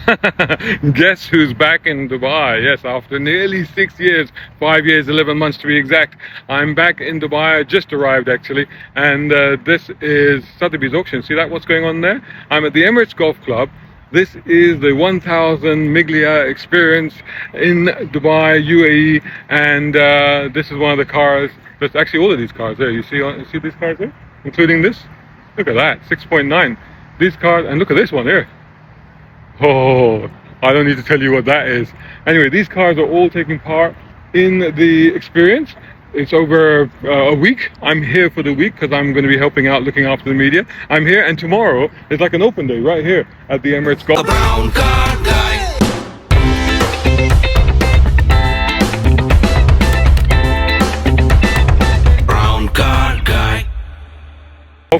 Guess who's back in Dubai? Yes, after nearly 6 years, 5 years, 11 months to be exact, I'm back in Dubai. I just arrived actually, and this is Sotheby's auction. See that? What's going on there? I'm at the Emirates Golf Club. This is the 1000 Miglia Experience in Dubai, UAE, and this is one of the cars. There's actually all of these cars there. You see these cars there, including this. Look at that, 6.9. These cars, and look at this one here. Oh, I don't need to tell you what that is. Anyway, these cars are all taking part in the experience. It's over a week. I'm here for the week because I'm going to be helping out, looking after the media. I'm here, and tomorrow is like an open day right here at the Emirates Golf.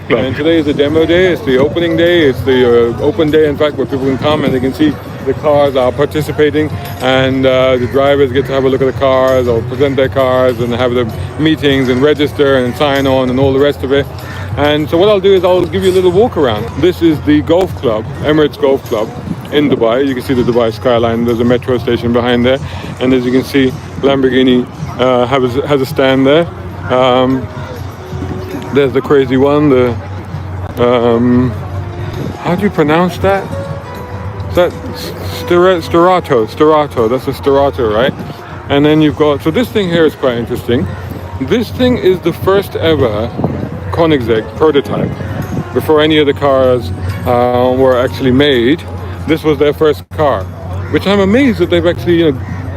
And today is the demo day, it's the opening day, it's the open day in fact, where people can come and they can see the cars are participating, and the drivers get to have a look at the cars or present their cars and have the meetings and register and sign on and all the rest of it. And so what I'll do is I'll give you a little walk around. This is the golf club, Emirates Golf Club in Dubai. You can see the Dubai skyline, there's a metro station behind there, and as you can see, Lamborghini has a stand there. There's the crazy one, how do you pronounce that? Is that Sterato, that's a Sterato, right? And then you've got, so this thing here is quite interesting. This thing is the first ever Koenigsegg prototype. Before any of the cars were actually made, this was their first car, which I'm amazed that they've actually,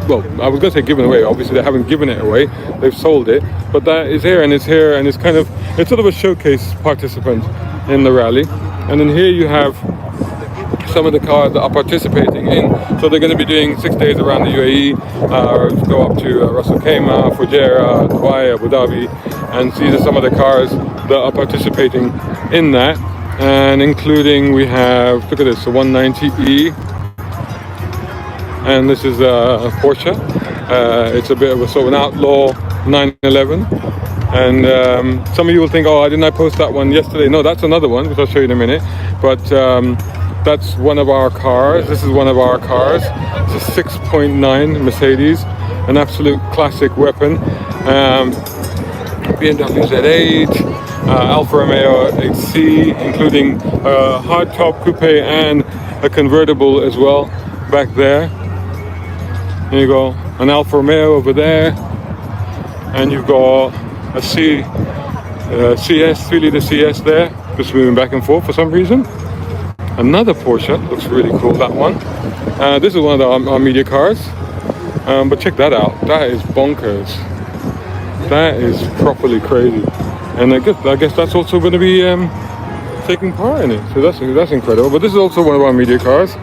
well, I was going to say given away. Obviously, they haven't given it away. They've sold it. But that is here, and it's here, and it's it's sort of a showcase participant in the rally. And then here you have some of the cars that are participating in. So they're going to be doing 6 days around the UAE, go up to Ras Al Khaimah, Fujairah, Dubai, Abu Dhabi, and these are some of the cars that are participating in that. And including, we have, look at this, a 190E. And this is a Porsche. It's a bit of a sort of an outlaw 911. And some of you will think, oh, didn't I post that one yesterday? No, that's another one, which I'll show you in a minute. But that's one of our cars. This is one of our cars. It's a 6.9 Mercedes, an absolute classic weapon. BMW Z8, Alfa Romeo 8C, including a hardtop coupe and a convertible as well back there. There you go, an Alfa Romeo over there, and you've got a CS, 3-litre CS there, just moving back and forth for some reason. Another Porsche, looks really cool, that one. This is one of our media cars, but check that out, that is bonkers. That is properly crazy. And I guess that's also going to be taking part in it, so that's incredible. But this is also one of our media cars,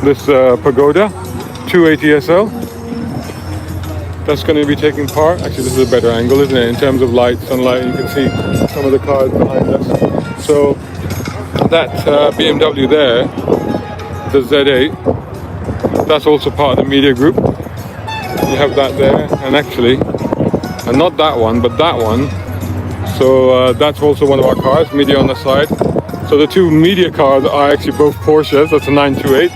this Pagoda 280 SL. That's going to be taking part. Actually, this is a better angle, isn't it, in terms of light, sunlight. You can see some of the cars behind us. So that BMW there, the Z8, that's also part of the media group. You have that there, and actually, and not that one, but that one. So that's also one of our cars, media on the side. So the two media cars are actually both Porsches. That's a 928,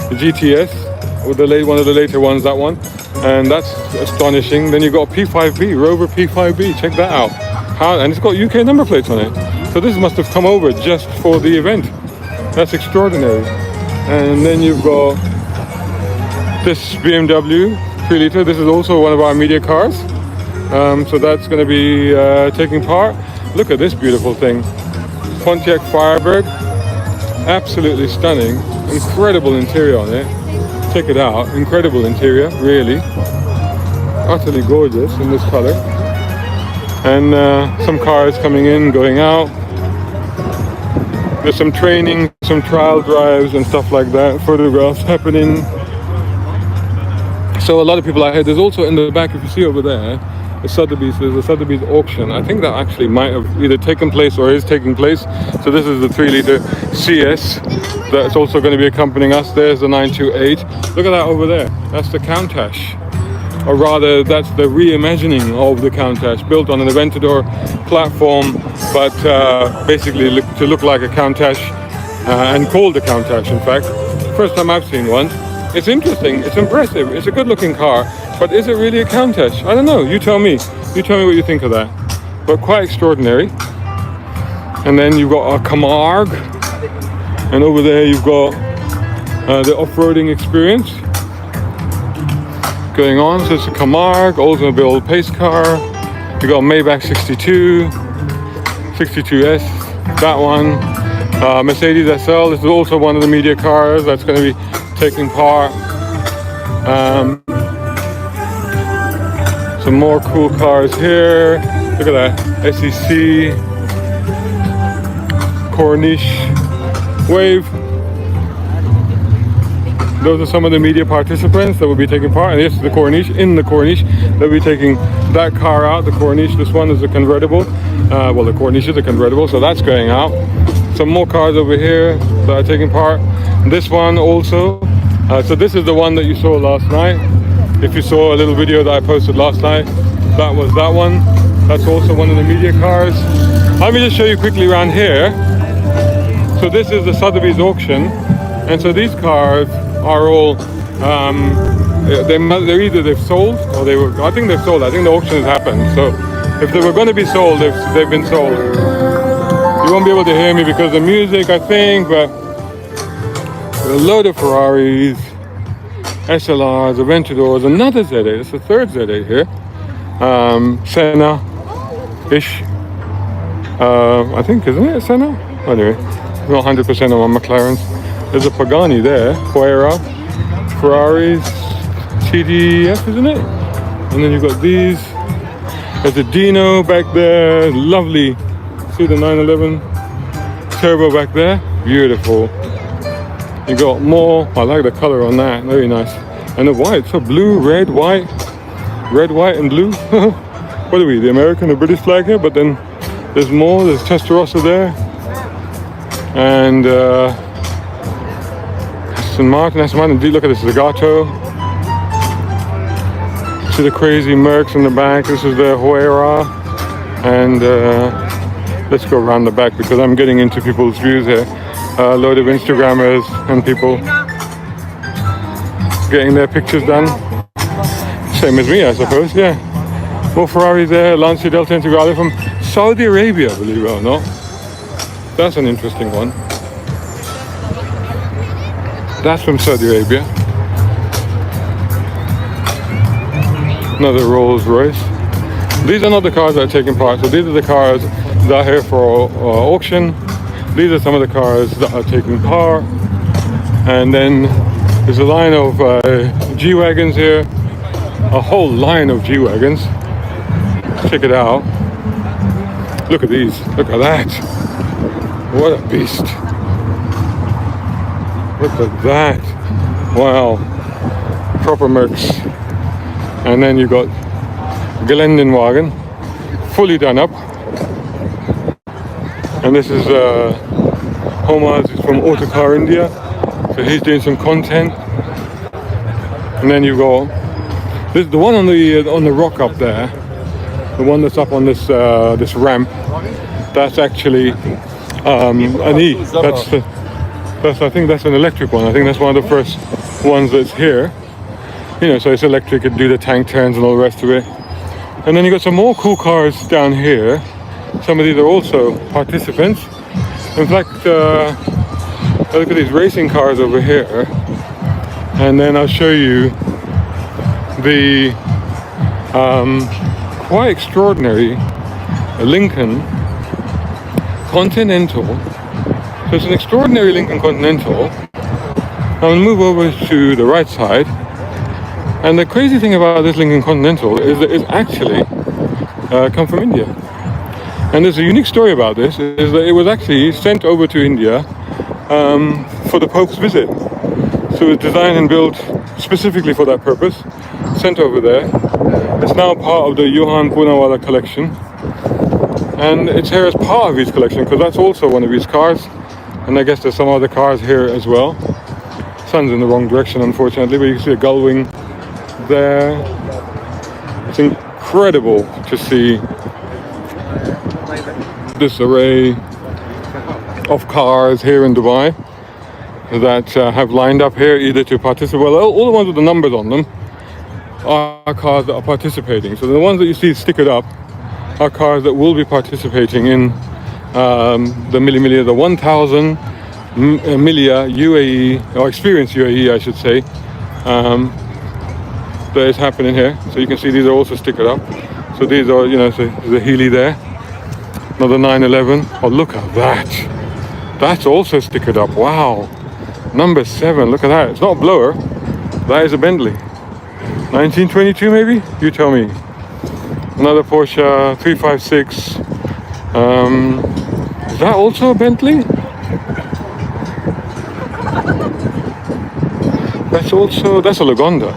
the GTS, with one of the later ones, that one. And that's astonishing. Then you've got a P5B, Rover P5B, check that out. And it's got UK number plates on it. So this must have come over just for the event. That's extraordinary. And then you've got this BMW 3-litre. This is also one of our media cars. So that's going to be taking part. Look at this beautiful thing. Pontiac Firebird. Absolutely stunning. Incredible interior on it. Check it out, incredible interior, really. Utterly gorgeous in this color. And some cars coming in, going out. There's some training, some trial drives and stuff like that, photographs happening. So a lot of people are here. There's also in the back, if you see over there, there's a Sotheby's auction. I think that actually might have either taken place or is taking place. So this is the 3-litre CS that's also going to be accompanying us. There's the 928. Look at that over there. That's the Countach, or rather that's the reimagining of the Countach, built on an Aventador platform, but basically to look like a Countach, and called a Countach in fact, First time I've seen one. It's interesting, it's impressive, it's a good looking car, but is it really a Countach? I don't know, you tell me. You tell me what you think of that. But quite extraordinary. And then you've got a Camargue. And over there you've got the off-roading experience going on. So it's a Camargue, Oldsmobile pace car. You've got a Maybach 62, 62S, that one. Mercedes SL, this is also one of the Miglia cars that's going to be taking part. Some more cool cars here. Look at that, SEC, Corniche, Wave. Those are some of the Miglia participants that will be taking part. And this is the Corniche. In the Corniche, they'll be taking that car out, the Corniche. This one is a convertible. Well, the Corniche is a convertible, so that's going out. Some more cars over here that are taking part. This one also. So this is the one that you saw last night. If you saw a little video that I posted last night, that was that one. That's also one of the Miglia cars. Let me just show you quickly around here. So this is the Sotheby's auction. And so these cars are all, they're either they've sold or they were, I think they've sold. I think the auction has happened. So if they were going to be sold, they've been sold. You won't be able to hear me because of the music, I think, but a load of Ferraris, SLRs, Aventadors, another Z8. It's the third Z8 here. Senna-ish. I think, isn't it a Senna? Anyway, not 100% on my McLarens. There's a Pagani there, Huayra, Ferraris, TDF, isn't it? And then you've got these. There's a Dino back there, lovely. See the 911 turbo back there? Beautiful. You got more, I like the color on that, very nice. And the white, so blue, red, white, and blue. What are we, the American or British flag here? But then there's more, there's Testarossa there. And Aston Martin, look at this, Zagato. See the crazy Mercs in the back, this is the Huayra. And let's go around the back because I'm getting into people's views here. A load of Instagrammers and people getting their pictures done. Same as me, I suppose, yeah. More Ferraris there, Lancia Delta Integrale from Saudi Arabia, believe it or not. That's an interesting one. That's from Saudi Arabia. Another Rolls-Royce. These are not the cars that are taking part, so these are the cars that are here for auction. These are some of the cars that are taking part. And then there's a line of G-Wagons here. A whole line of G-Wagons. Check it out. Look at these. Look at that. What a beast. Look at that. Wow. Proper Mercs. And then you've got Geländenwagen. Fully done up. And this is Homaz is from Autocar India, so he's doing some content. And then you go, this the one on the rock up there, the one that's up on this this ramp. That's actually an E. That's I think that's an electric one. I think that's one of the first ones that's here. You know, so it's electric. It do the tank turns and all the rest of it. And then you got some more cool cars down here. Some of these are also participants. In fact, look at these racing cars over here. And then I'll show you the quite extraordinary Lincoln Continental. So it's an extraordinary Lincoln Continental. I'll move over to the right side. And the crazy thing about this Lincoln Continental is that it's actually come from India. And there's a unique story about this, is that it was actually sent over to India for the Pope's visit. So it was designed and built specifically for that purpose, sent over there. It's now part of the Johan Poonawalla collection. And it's here as part of his collection, because that's also one of his cars. And I guess there's some other cars here as well. Sun's in the wrong direction, unfortunately, but you can see a gull wing there. It's incredible to see this array of cars here in Dubai. that have lined up here either to participate. Well, all the ones with the numbers on them are cars that are participating. So the ones that you see stickered up are cars that will be participating in the Miglia, the 1000 Miglia UAE, or Experience UAE, I should say, that is happening here. So you can see these are also stickered up. So these are, you know, so there's a Healy there, another 911. Oh, look at that. That's also stickered up. Wow. Number 7, look at that. It's not a blower. That is a Bentley. 1922 maybe? You tell me. Another Porsche 356. Is that also a Bentley? That's a Lagonda.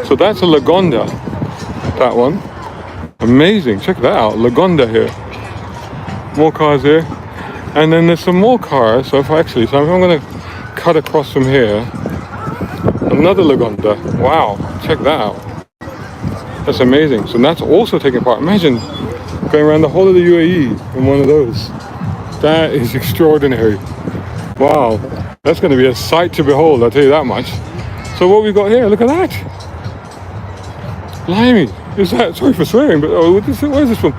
So that's a Lagonda. That one. Amazing. Check that out. Lagonda here. More cars here. And then there's some more cars. So if I'm going to cut across from here. Another Lagonda. Wow. Check that out. That's amazing. So that's also taking part. Imagine going around the whole of the UAE in one of those. That is extraordinary. Wow. That's going to be a sight to behold, I'll tell you that much. So what we got here, look at that. Blimey. Is that, sorry for swearing, but where is this from?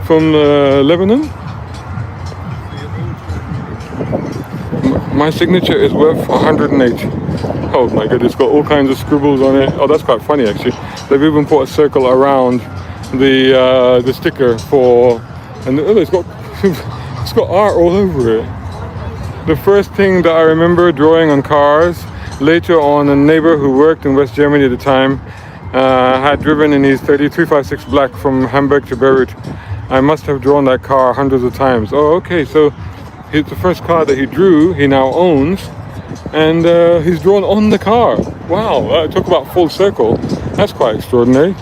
From Lebanon? My signature is worth 108. Oh my goodness, it's got all kinds of scribbles on it. Oh, that's quite funny actually. They've even put a circle around the sticker for, and it's got it's got art all over it. The first thing that I remember drawing on cars, later on a neighbor who worked in West Germany at the time had driven in his 356 black from Hamburg to Beirut. I must have drawn that car hundreds of times. Oh, okay, so it's the first car that he drew, he now owns, and he's drawn on the car. Wow, talk about full circle. That's quite extraordinary.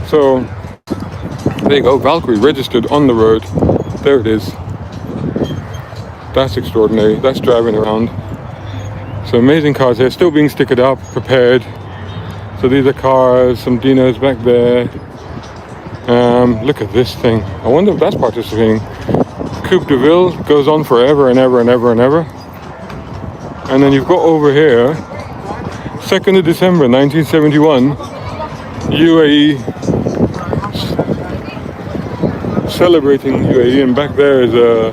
So, there you go, Valkyrie registered on the road. There it is. That's extraordinary. That's driving around. So amazing cars here, still being stickered up, prepared. So these are cars, some Dinos back there. Look at this thing. I wonder if that's participating. Coupe de Ville goes on forever and ever and ever and ever. And then you've got over here, 2nd of December 1971, UAE, celebrating UAE, and back there is a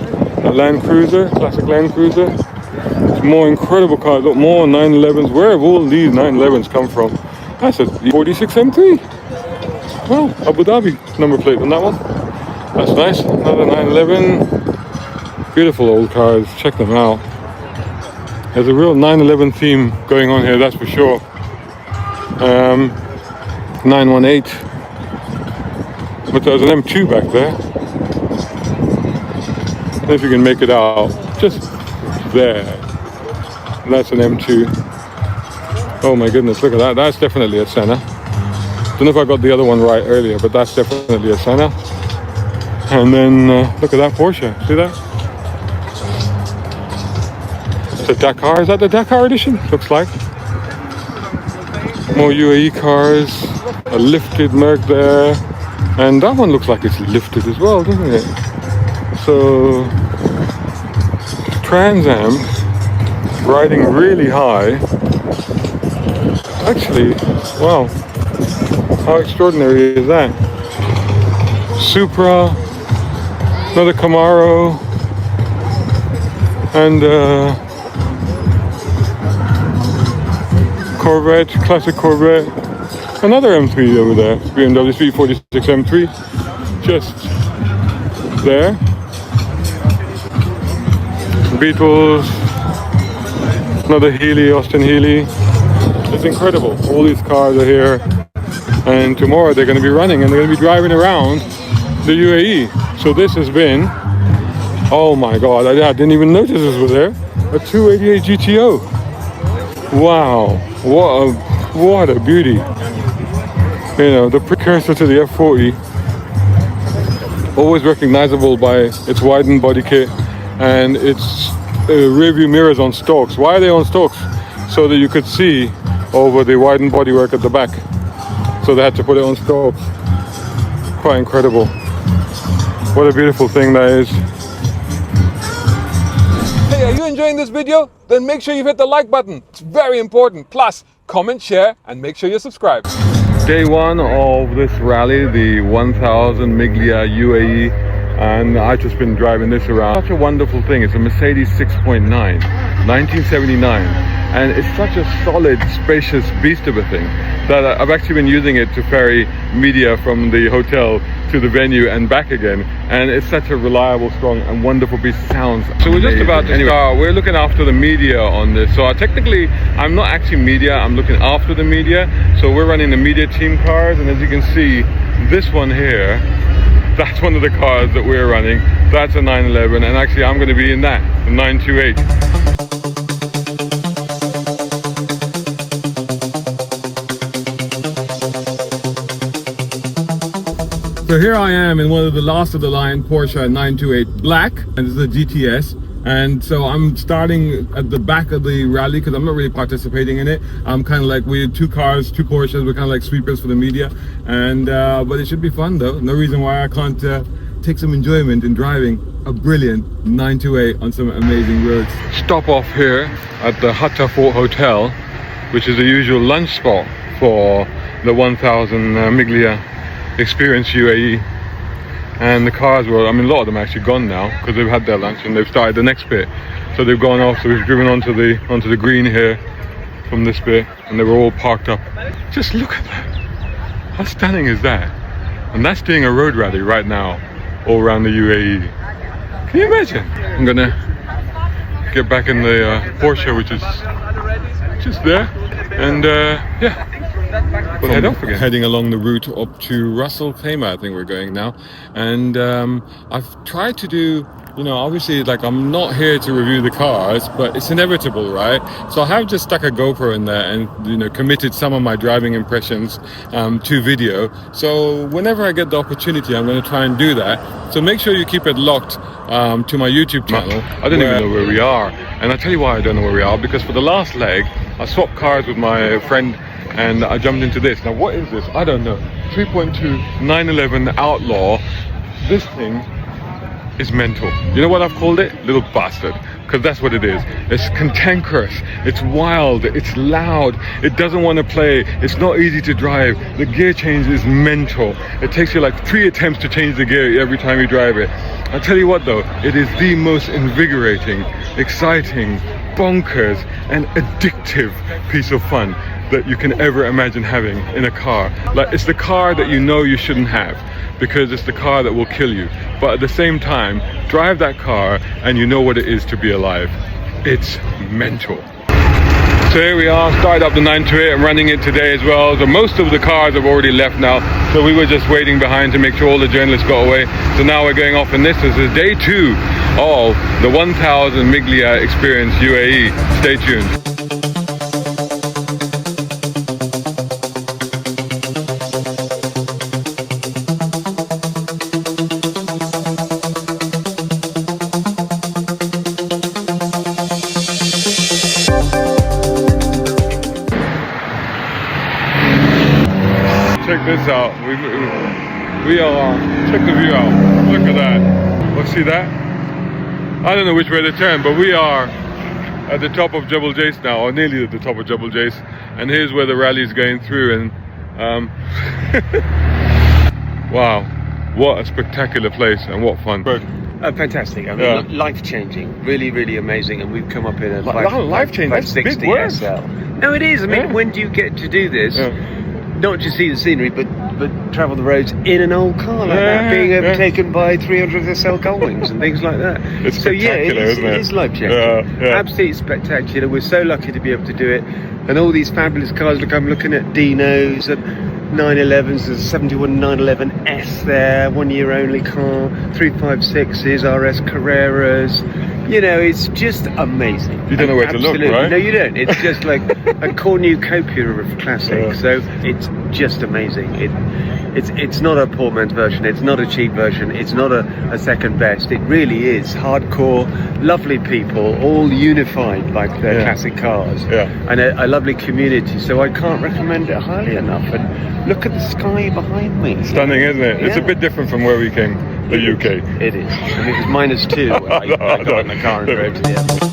Land Cruiser, classic Land Cruiser. It's more incredible cars, look, more 911s. Where have all these 911s come from? That's a 46 M3. Well, Abu Dhabi number plate on that one. That's nice. Another 911. Beautiful old cars. Check them out. There's a real 911 theme going on here, that's for sure. 918. But there's an M2 back there. I don't know if you can make it out. Just there. That's an M2. Oh my goodness, look at that. That's definitely a Senna. Don't know if I got the other one right earlier, but that's definitely a Senna. And then look at that Porsche. See that? It's a Dakar. Is that the Dakar edition? Looks like. More UAE cars. A lifted Merc there. And that one looks like it's lifted as well, doesn't it? So Trans Am riding really high. Actually, wow. How extraordinary is that? Supra, another Camaro, and Corvette, classic Corvette. Another M3 over there, BMW 346 M3, just there. Beetles, another Healy, Austin Healy. It's incredible. All these cars are here, and tomorrow they're going to be running and they're going to be driving around the UAE. So this has been, oh my God, I didn't even notice this was there, a 288 GTO. Wow, what a beauty. You know, the precursor to the F40, always recognizable by its widened body kit and its rear view mirrors on stalks. Why are they on stalks? So that you could see over the widened bodywork at the back. So they had to put it on stalks. Quite incredible. What a beautiful thing that is. Hey, are you enjoying this video? Then make sure you hit the like button. It's very important. Plus, comment, share, and make sure you're subscribed. Day one of this rally, the 1000 Miglia UAE, and I've just been driving this around. Such a wonderful thing. It's a Mercedes 6.9, 1979, and it's such a solid, spacious beast of a thing that I've actually been using it to ferry media from the hotel to the venue and back again, and it's such a reliable, strong and wonderful piece of sounds. So we're just about to start. We're looking after the media on this, so technically I'm not actually media, I'm looking after the media. So we're running the media team cars, and as you can see, this one here, that's one of the cars that we're running. That's a 911, and actually I'm going to be in that, the 928. So here I am in one of the last of the line Porsche 928 Black, and this is a GTS. And so I'm starting at the back of the rally because I'm not really participating in it. I'm kind of like, we had two cars, two Porsches, we're kind of like sweepers for the media. And but it should be fun though. No reason why I can't take some enjoyment in driving a brilliant 928 on some amazing roads. Stop off here at the Hatta Fort Hotel, which is the usual lunch spot for the 1000 Miglia Experience UAE. And the cars were, I mean, a lot of them are actually gone now because they've had their lunch and they've started the next bit. So they've gone off, so we've driven onto the green here from this bit, and they were all parked up. Just look at that. How stunning is that? And that's doing a road rally right now all around the UAE. Can you imagine? I'm gonna get back in the Porsche, which is just there, and yeah. We'll head off again. Heading along the route up to Russell Khama, I think we're going now. And I've tried to do, you know, obviously, like, I'm not here to review the cars, but it's inevitable, right? So I have just stuck a GoPro in there and, you know, committed some of my driving impressions to video. So whenever I get the opportunity, I'm going to try and do that. So make sure you keep it locked to my YouTube channel. I don't even know where we are. And I'll tell you why I don't know where we are, because for the last leg, I swapped cars with my friend and I jumped into this. Now what is this? I don't know. 3.2 911 Outlaw. This thing is mental. You know what I've called it? Little bastard. Because that's what it is. It's cantankerous, it's wild, it's loud, it doesn't want to play, it's not easy to drive, the gear change is mental. It takes you like 3 attempts to change the gear every time you drive it. I'll tell you what though, it is the most invigorating, exciting, bonkers and addictive piece of fun that you can ever imagine having in a car. Like, it's the car that you know you shouldn't have, because it's the car that will kill you. But at the same time, drive that car and you know what it is to be alive. It's mental. So here we are, started up the 928. I'm running it today as well. So most of the cars have already left now. So we were just waiting behind to make sure all the journalists got away. So now we're going off, and this is day 2 of the 1000 Miglia Experience UAE. Stay tuned. Check this out. We are, check the view out. Look at that. Well, see that? I don't know which way to turn, but we are at the top of Jebel Jais now, or nearly at the top of Jebel Jais. And here's where the rally is going through. And wow, what a spectacular place and what fun. Fantastic. I mean, life-changing, really, really amazing. And we've come up in a life-changing. That's big word. SL. No, it is. I mean, when do you get to do this? Not just see the scenery, but travel the roads in an old car like that, being overtaken by 300 SL Gullwings and things like that. It's spectacular, isn't it? It is life-changing. Absolutely spectacular. We're so lucky to be able to do it. And all these fabulous cars. Look, I'm looking at Dinos and 911s. There's a 71 911S there, 1 year only car, 356s, RS Carreras. You know, it's just amazing. You don't know where to look, right? No, you don't. It's just like a cornucopia of classics. So it's just amazing. It's not a poor man's version. It's not a cheap version. It's not a second best. It really is hardcore, lovely people, all unified by their classic cars. And a lovely community. So I can't recommend it highly enough. And look at the sky behind me. Stunning, isn't it? It's a bit different from where we came the UK. It is. And it was -2 when I got in the car and drove to the airport.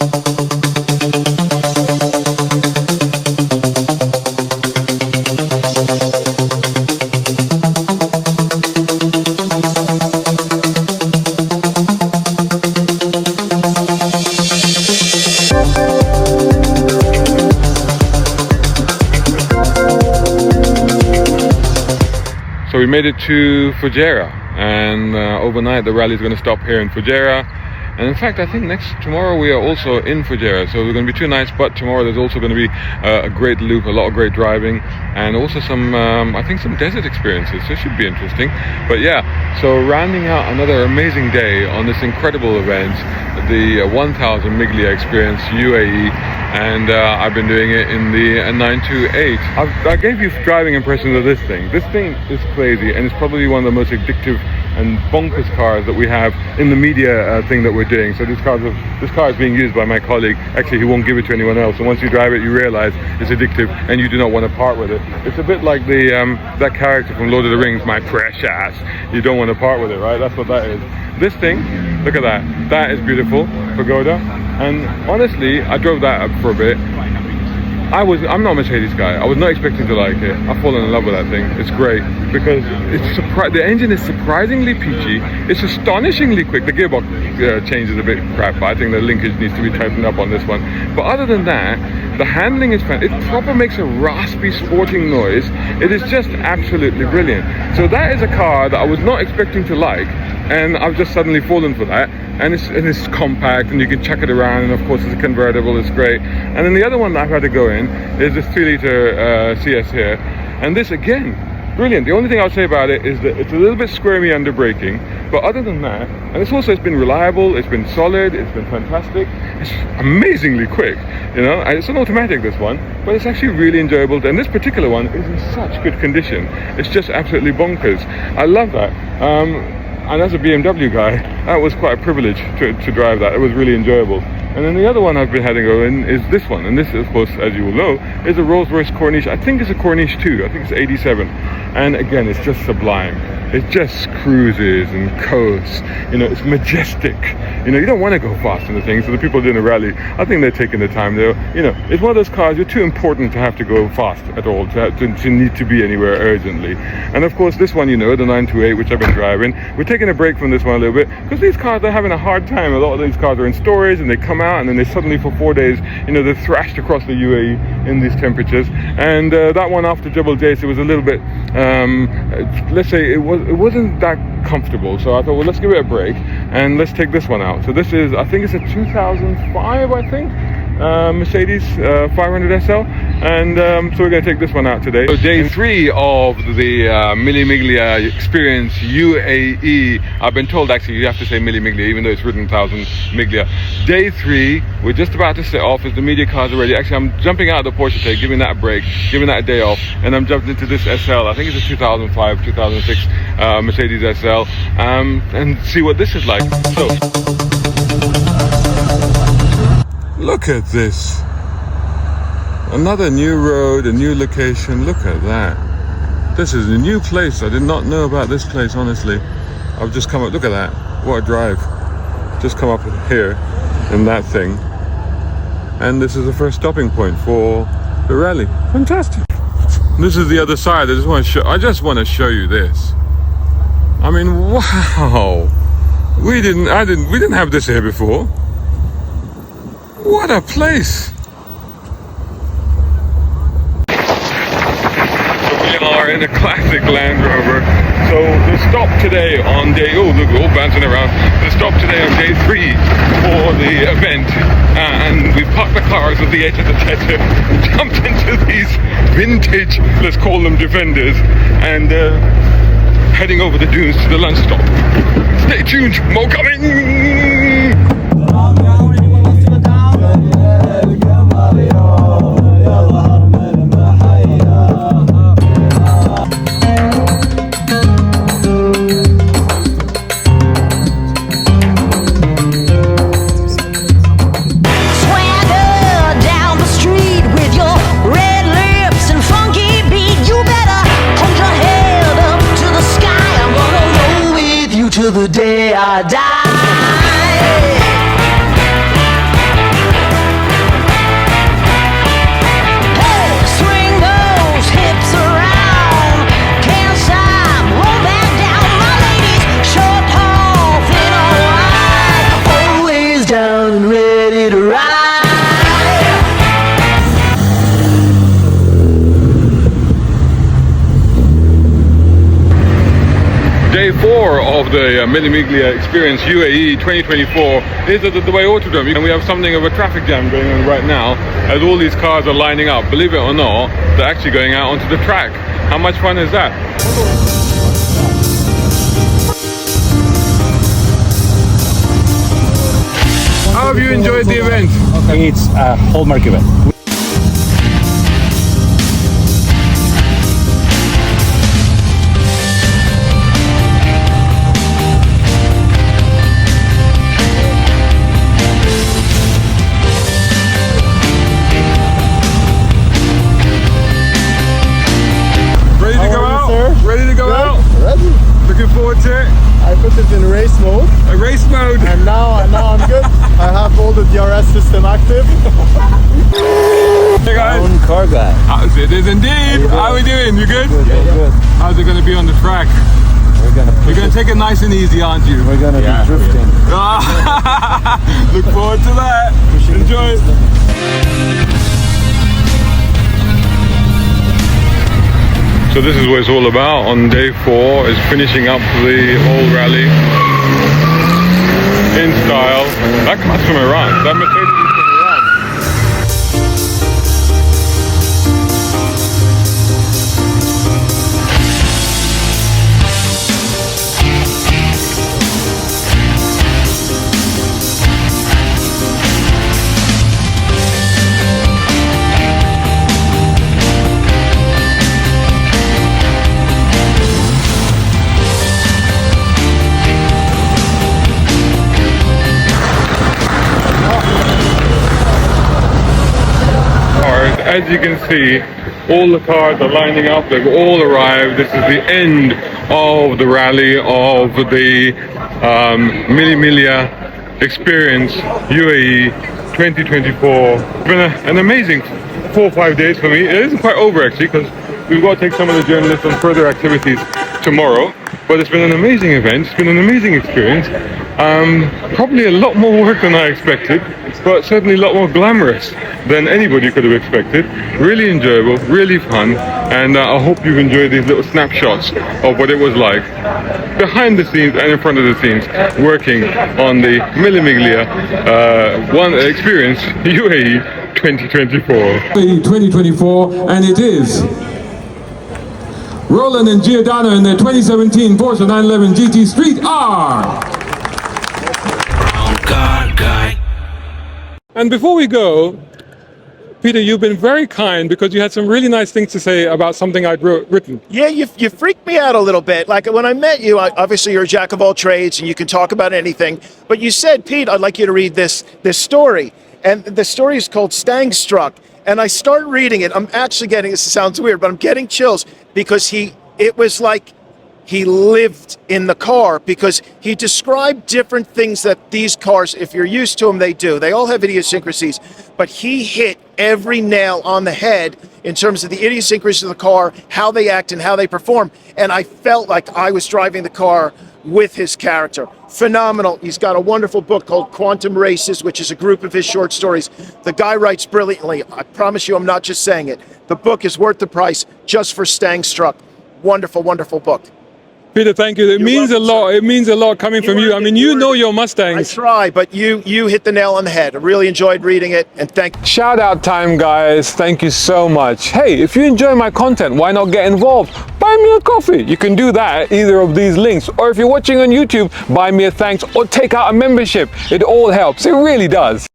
So we made it to Fujairah, and overnight the rally is going to stop here in Fujairah. And in fact, I think tomorrow we are also in Fujairah, so we're going to be 2 nights. But tomorrow there's also going to be a great loop, a lot of great driving, and also some, I think, some desert experiences. So it should be interesting. But yeah, so rounding out another amazing day on this incredible event, the 1000 Miglia Experience UAE, and I've been doing it in the 928. I gave you driving impressions of this thing. This thing is crazy, and it's probably one of the most addictive and bonkers cars that we have in the media thing that we're doing. So this car is being used by my colleague. Actually, he won't give it to anyone else, and once you drive it you realize it's addictive and you do not want to part with it. It's a bit like the that character from Lord of the Rings, my precious. You don't want to part with it, right? That's what that is. This thing, look at that. That is beautiful, Pagoda. And honestly, I drove that up for a bit. I'm not a Mercedes guy. I was not expecting to like it. I've fallen in love with that thing. It's great because the engine is surprisingly peachy. It's astonishingly quick. The gearbox change is a bit crap, but I think the linkage needs to be tightened up on this one. But other than that, the handling is fantastic. It proper makes a raspy sporting noise. It is just absolutely brilliant. So that is a car that I was not expecting to like, and I've just suddenly fallen for that. And it's compact, and you can chuck it around, and of course it's a convertible. It's great. And then the other one that I've had to go in is this 3-litre CS here, and this again, brilliant. The only thing I'll say about it is that it's a little bit squirmy under braking, but other than that, and it's been reliable, it's been solid, it's been fantastic, it's amazingly quick, you know. And it's an automatic, this one, but it's actually really enjoyable, and this particular one is in such good condition. It's just absolutely bonkers. I love that. And as a BMW guy, that was quite a privilege to drive that. It was really enjoyable. And then the other one I've been having to go in is this one. And this, of course, as you will know, is a Rolls-Royce Corniche. I think it's a Corniche 2. I think it's 87. And again, it's just sublime. It just cruises and coasts. You know, it's majestic. You know, you don't want to go fast in the thing. So the people doing the rally, I think they're taking the time. You know, it's one of those cars, you're too important to have to go fast at all, to need to be anywhere urgently. And of course, this one, you know, the 928, which I've been driving, we're taking a break from this one a little bit because these cars are having a hard time. A lot of these cars are in storage and they come out and then they suddenly for 4 days, you know, they're thrashed across the UAE in these temperatures. And that one after Jebel Jais, it was a little bit, let's say it wasn't that comfortable. So I thought, well, let's give it a break and let's take this one out. So this is, I think it's a 2005, I think. Mercedes 500 SL, and so we're going to take this one out today. So day 3 of the Miglia Experience UAE. I've been told actually you have to say Miglia even though it's written 1000 Miglia. Day 3, we're just about to set off as the media cars are ready. Actually, I'm jumping out of the Porsche today, giving that a break, giving that a day off, and I'm jumping into this SL. I think it's a 2005, 2006 Mercedes SL, and see what this is like. So look at this. Another new road, a new location. Look at that. This is a new place. I did not know about this place, honestly. I've just come up, look at that. What a drive. Just come up here in that thing. And this is the first stopping point for the rally. Fantastic. This is the other side. I just want to show you this. I mean, wow. We didn't have this here before. What a place! So we are in a classic Land Rover. So the stop today on day, oh look, we're all bouncing around. The stop today on day 3 for the event. And we parked the cars at the edge of the desert, jumped into these vintage, let's call them Defenders, and heading over the dunes to the lunch stop. Stay tuned, more coming! The day Day 4 of the Miglia Experience UAE 2024 is at the Dubai Autodrome, and we have something of a traffic jam going on right now as all these cars are lining up. Believe it or not, they're actually going out onto the track. How much fun is that? How have you enjoyed the event? It's a hallmark event. Ready to go out? Ready. Looking forward to it. I put it in race mode. A race mode. And now I'm good. I have all the DRS system active. Hey guys. Own car guy. It is indeed. How are we doing? You good? Good, good. How's it going to be on the track? You're going to take it nice and easy, aren't you? We're gonna be drifting. Look forward to that. Enjoy. So this is what it's all about on day 4, is finishing up the whole rally in style. That car's from Iran. That Mercedes is from Iran. As you can see, all the cars are lining up, they've all arrived. This is the end of the rally of the Miglia Experience UAE 2024. It's been an amazing 4 or 5 days for me. It isn't quite over actually, because we've got to take some of the journalists on further activities tomorrow. But it's been an amazing event, it's been an amazing experience. Probably a lot more work than I expected, but certainly a lot more glamorous than anybody could have expected. Really enjoyable, really fun, and I hope you've enjoyed these little snapshots of what it was like behind the scenes and in front of the scenes working on the Miglia Experience UAE 2024. 2024, and it is Roland and Giordano in their 2017 Porsche 911 GT Street R. And before we go, Peter, you've been very kind because you had some really nice things to say about something I'd written. Yeah, you freaked me out a little bit. Like when I met you, obviously you're a jack of all trades and you can talk about anything. But you said, Pete, I'd like you to read this story. And the story is called Stang Struck. And I start reading it. I'm actually getting, this sounds weird, but I'm getting chills because it was like he lived in the car, because he described different things that these cars, if you're used to them, they do. They all have idiosyncrasies, but he hit every nail on the head in terms of the idiosyncrasies of the car, how they act and how they perform. And I felt like I was driving the car with his character. Phenomenal. He's got a wonderful book called Quantum Races, which is a group of his short stories. The guy writes brilliantly. I promise you, I'm not just saying it. The book is worth the price just for Stang Struck. Wonderful, wonderful book. Peter, thank you. It means a lot. It means a lot coming from you. I mean, you know your Mustangs. I try, but you hit the nail on the head. I really enjoyed reading it, and thank you. Shout out time, guys. Thank you so much. Hey, if you enjoy my content, why not get involved? Buy me a coffee. You can do that at either of these links. Or if you're watching on YouTube, buy me a thanks or take out a membership. It all helps. It really does.